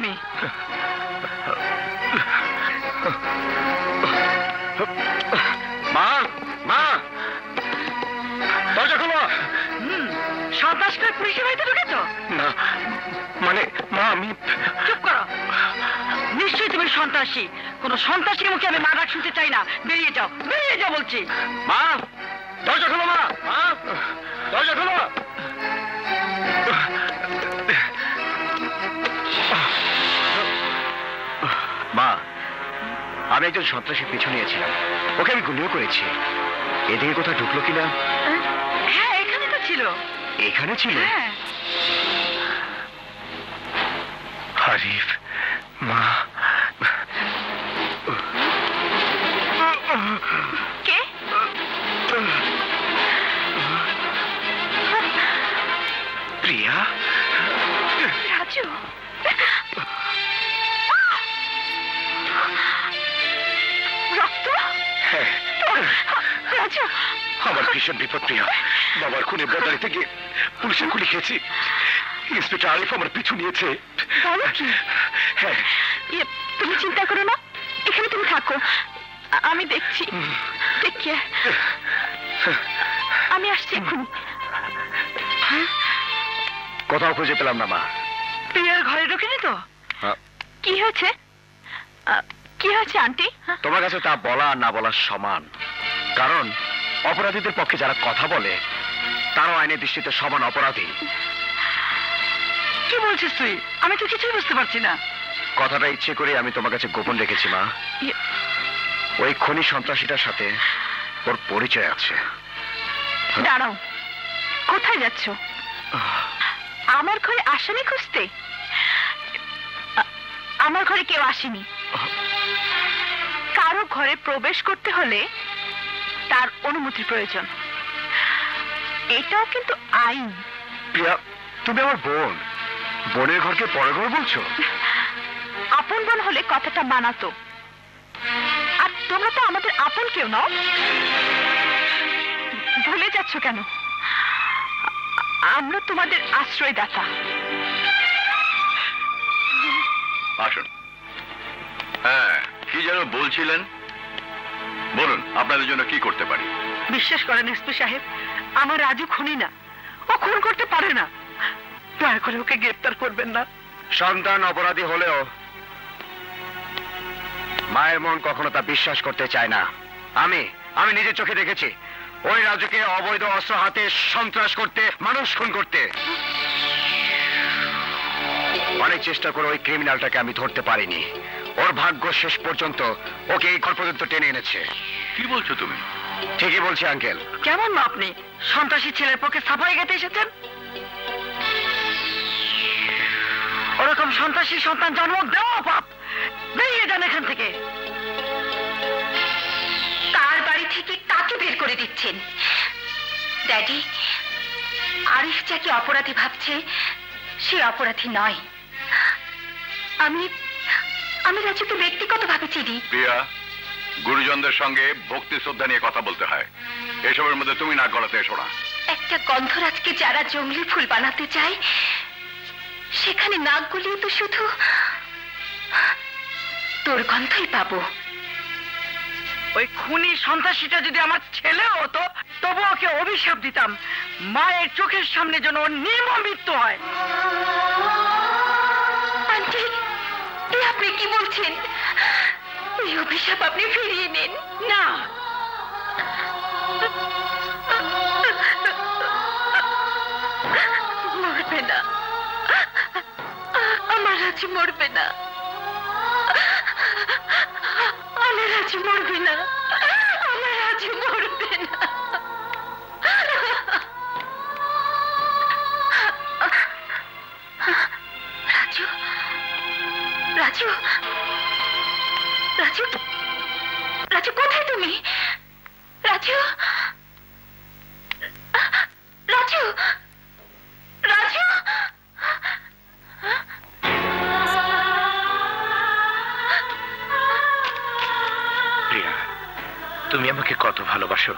আমি। মা, মা, দরজা খোলো। সন্ত্রাস করে পুলিশের বাড়িতে ঢুকেছো? না, মানে মা, আমি... চুপ করো। নিশ্চয়ই তুমি সন্ত্রাসী। কোন সন্ত্রাসীর মুখে আমি মা ডাক শুনতে চাই না। বেরিয়ে যাও, বেরিয়ে যাও বলছি। মা, দরজা খোলো। মা, মা, দরজা খোলো। মা, আমি একজন সন্ত্রাসীর পিছু নিয়েছিলাম। ওকে আমি গুলিও করেছি। এদিকে কোথাও ঢুকলো কিনা? হ্যাঁ, এখানে তো ছিল। এখানে ছিল? হ্যাঁ। আরিফ, মা, কে? প্রিয়া। রাজু, রক্ত? হ্যাঁ, রাজু, আমার ভীষণ বিপদ প্রিয়া। বাবার খুনে বদলাতে গিয়ে পুলিশের গুলি খেয়েছি। ইন্সপেক্টর আরিফ আমার পিছু নিয়েছে। বলো কি? হ্যাঁ। তুমি চিন্তা করো না, এখানে তুমি থাকো, আমি দেখছি। দেখিয়ে আমি আসছি এক্ষুনি। কোথাও খুঁজে পেলাম না মা। প্রিয়ার ঘরে ঢোকেনি তো? কি হয়েছে? কি হয়েছে আন্টি? তোমার কাছে তা বলা আর না বলার সমান। কারণ অপরাধীদের পক্ষে যারা কথা বলে তারাও আইনের দৃষ্টিতে সমান অপরাধী। কি বলছিস তুই? আমি তো কিছুই বুঝতে পারছি না। কথাটা ইচ্ছে করে আমি তোমার কাছে গোপন রেখেছি মা। ওই খনি সন্ত্রাসীটার সাথে ওর পরিচয় আছে। দাঁড়াও, কোথায় যাচ্ছ? আমার ঘরে আসামি খুঁজতে? আমার ঘরে কেউ আসেনি। কারো ঘরে প্রবেশ করতে হলে তার অনুমতির প্রয়োজন। এটাও কিন্তু আইন। প্রিয়া, তুমি আমার বোন। বোনের ঘরকে পরের ঘর বলছো? আপন বোন হলে কথাটা মানাতো। আর তোমরা তো আমাদের আপন কেউ নও। ভুলে যাচ্ছ কেন? আমরা তোমাদের আশ্রয়দাতা। আসুন। হ্যাঁ, কি যেন বলছিলেন? বলুন, আপনাদের জন্য কি করতে পারি? বিশ্বাস করেন এসপি সাহেব, আমার রাজু খুনি না। ও খুন করতে পারে না। দয়া করে ওকে গ্রেফতার করবেন না। সন্তান অপরাধী হলেও মায়ের মন কখনো তা বিশ্বাস করতে চায় না। আমি নিজের চোখে দেখেছি ওই রাজুকে অবৈধ অস্ত্র হাতে সন্ত্রাস করতে, মানুষ খুন করতে। অনেক চেষ্টা করে ওই ক্রিমিনালটাকে আমি ধরতে পারিনি। ওর ভাগ্য শেষ পর্যন্ত ওকে এই ঘর পর্যন্ত টেনে এনেছে। কি বলছো তুমি? ঠিকই বলছি আঙ্কেল। কেমন মা আপনি? সন্ত্রাসী ছেলের পক্ষে সাফাই গাইতে এসেছেন? ওরকম সন্ত্রাসী সন্তান জন্ম দেওয়া পাপ। বেরিয়ে যান এখান থেকে। কার বাড়ি থেকে কাকে বের করে দিচ্ছেন? ড্যাডি, আরিফ যাকে অপরাধী ভাবছে সে অপরাধী নয়। আমি রাজুকে ব্যক্তিগতভাবে চিনি। প্রিয়া, গুরুজনদের সঙ্গে ভক্তি শ্রদ্ধা নিয়ে কথা বলতে হয়। এসবের মধ্যে তুমি নাক গলাতে এসো না। একটা গন্ধরাজকে যারা জঙ্গলি ফুল বানাতে চায় সেখানে নাক গলিয়ে তো শুধু তোর গন্ধই পাবো। ওই খুনি সন্ত্রাসীটা যদি আমার ছেলে হতো তবু ওকে অভিশাপ দিতাম, মায়ের চোখের সামনে যেন ওর নির্মম মৃত্যু হয়। আন্টি, আপনি কি বলছেন? এই অভিশাপ আপনি ফিরিয়ে নিন। না, মরবে না, আমার রাজু মরবে না। আমার রাজু মরবে না, আমার রাজু মরবে না। রাজু, রাজু, রাজু, রাজু কোথায় তুমি? রাজু, রাজু, রাজু। প্রিয়া, তুমি আমাকে কত ভালোবাসো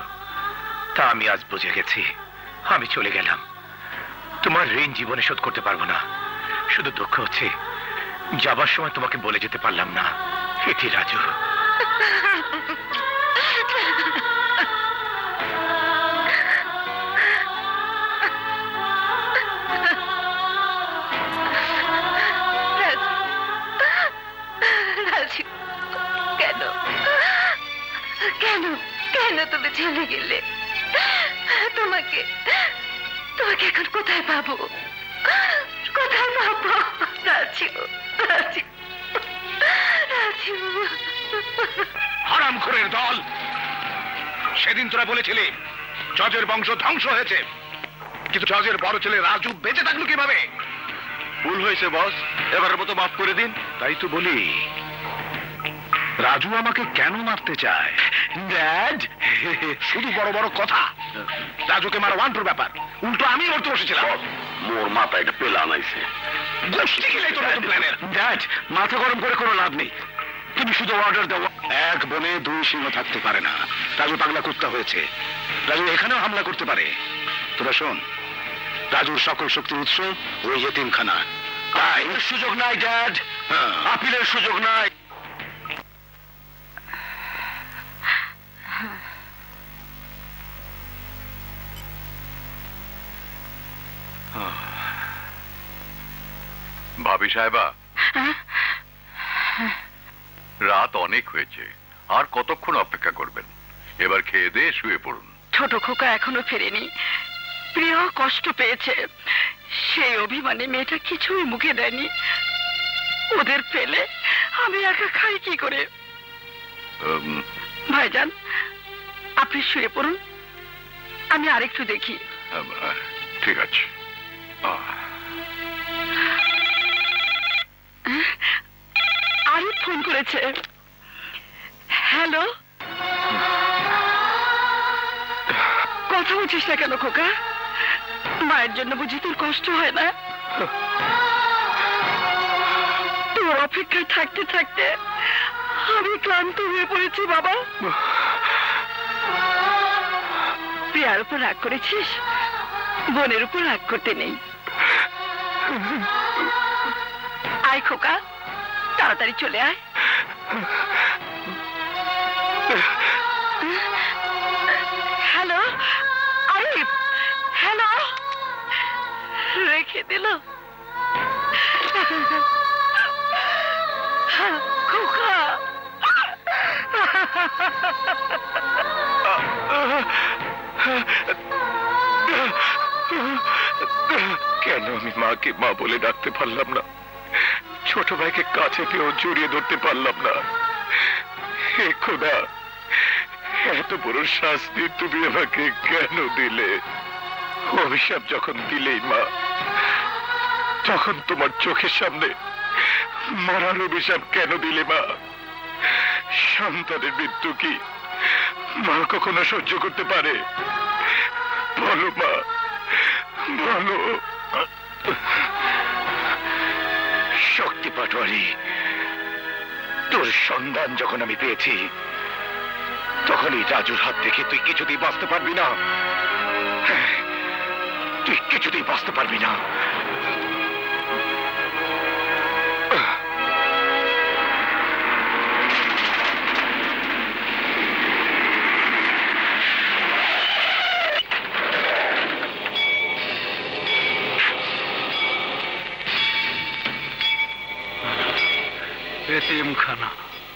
তা আমি আজ বুঝে গেছি। আমি চলে গেলাম, তোমার ঋণ জীবনে শোধ করতে পারবো না। শুধু দুঃখ হচ্ছে যাবার সময় তোমাকে বলে যেতে পারলাম না, এটি রাজু। রাজু, কেন কেন কেন তুমি চলে গেলে? তোমাকে তোমাকে এখন কোথায় পাবো? কোথায় পাবো? রাজু, রাজু, রাজু। হারামখোরের দল, সেদিন তোরা বলেছিলি জজের বংশ ধ্বংস হয়েছে, কিন্তু জজের বড় ছেলে রাজু বেঁচে থাকলো কিভাবে? ভুল হয়েছে বস, এবারের মতো মাফ করে দিন। তাই তো বলি, রাজু আমাকে কেন মারতে চায়? ড্যাড, শুধু বড় বড় কথা। রাজুকে মারা ওয়ান্টুর ব্যাপার, উল্টো আমি মরতে বসেছিলাম। মোর মাথা এটা পেলান আইছে। গোষ্ঠী খেলে তোর নতুন প্ল্যানের। ড্যাড, মাথা গরম করে কোনো লাভ নেই। তুমি শুধু অর্ডার দাও। এক বনে দুই সিংহ থাকতে পারে না। রাজু পাগলা কুত্তা হয়েছে, রাজু এখানেও হামলা করতে পারে। তোরা শোন, রাজুর সকল শক্তির উৎস ওই এতিমখানা। তাই সুযোগ নাই ড্যাড, আপিলের সুযোগ নাই। ভাবি সাহেবা, রাত অনেক হয়েছে, আর কতক্ষণ অপেক্ষা করবেন? এবার খেয়ে দিয়ে শুয়ে পড়ুন। ছোট খোকা এখনো ফেরেনি, প্রিয় কষ্ট পেয়েছে, সেই অভিমানে মেয়েটা কিছুই মুখে দেয়নি। ওদের পেলে আমি একা খাই কি করে? ভাইজান, আপনি শুয়ে পড়ুন, আমি আরেকটু দেখি। ঠিক আছে। আরিফ ফোন করেছে। হ্যালো, কথা বলছিস না কেন খোকা? মায়ের জন্য বুঝি তোর কষ্ট হয় না? তোর অপেক্ষায় থাকতে থাকতে আমি ক্লান্ত হয়ে পড়েছি বাবা। প্রিয়ার উপর রাগ করেছিস, বোনের উপর রাগ করতে নেই। আয় খোকা, তাড়াতাড়ি চলে আয়। Hello Arif, hello. রেখে দিল খোকা। কেন আমি মাকে মা বলে ডাকতে পারলাম না? ছোট ভাইকে কাছে পেয়েও জড়িয়ে ধরতে পারলাম না? হে খোদা, এত বড় শাস্তি তুমি আমাকে কেন দিলে? অভিশাপ যখন দিলেই মা, তখন তোমার চোখের সামনে মরার অভিশাপ কেন দিলে মা? সন্তানের মৃত্যু কি মা কখনো সহ্য করতে পারে? বলো মা, বলো। শক্তি পাটোয়ারি, তোর সন্ধান যখন আমি পেয়েছি, তখনই রাজুর হাত থেকে তুই কিছুতেই বাঁচতে পারবি না। তুই কিছুতেই বাঁচতে পারবি না। এতিমখানা।